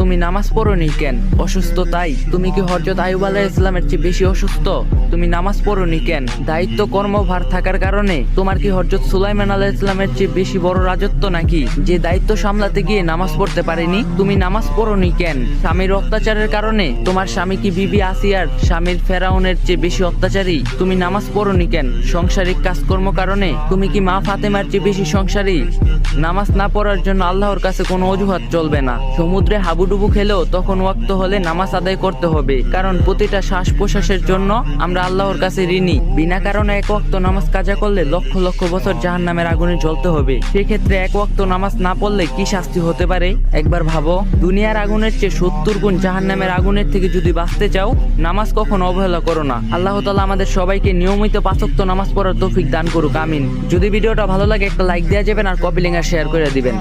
তুমি নামাজ পড়োনি কেন? অসুস্থ তাই? তুমি কি হযরত আইয়ুব আলাইহিস সালামের চেয়ে বেশি অসুস্থ? তুমি নামাজ পড়োনি কেন? দায়িত্ব কর্মভার থাকার কারণে? তোমার কি হযরত সুলাইমান আলাইহিস সালামের চেয়ে বেশি বড় রাজত্ব নাকি, যে দায়িত্ব সামলাতে গিয়ে নামাজ পড়তে পারেনি? তুমি নামাজ পড়োনি কেন? স্বামীর অত্যাচারের কারণে? তোমার স্বামী কি বিবি আসিয়ার স্বামীর ফেরাউনের চেয়ে বেশি অত্যাচারী? তুমি নামাজ পড়োনি কেন? সাংসারিক কাজকর্ম কারণে? তুমি কি মা ফাতেমার চেয়ে বেশি সংসারী? নামাজ না পড়ার জন্য আল্লাহর কাছে কোনো অজুহাত চলবে না। সমুদ্রে হাবুডুবু খেলেও তখন ওয়াক্ত হলে নামাজ আদায় করতে হবে, কারণ প্রতিটা শ্বাস প্রশ্বাসের জন্য আমরা আল্লাহর কাছে ঋণী। বিনা কারণে এক ওয়াক্ত নামাজ কাজা করলে লক্ষ লক্ষ বছর জাহান্নামের আগুনে জ্বলতে হবে। সেক্ষেত্রে এক ওয়াক্ত নামাজ না পড়লে কি শাস্তি হতে পারে একবার ভাবো। দুনিয়ার আগুনের চেয়ে 70 গুণ জাহান্নামের আগুনের থেকে যদি বাঁচতে চাও, নামাজ কখনো অবহেলা করো না। আল্লাহ তাআলা আমাদের সবাইকে নিয়মিত 5 ওয়াক্ত নামাজ পড়ার তৌফিক দান করুক, আমিন। যদি ভিডিওটা ভালো লাগে একটা লাইক দেওয়া যাবেন আর কপি লিংক আর শেয়ার করে দিবেন।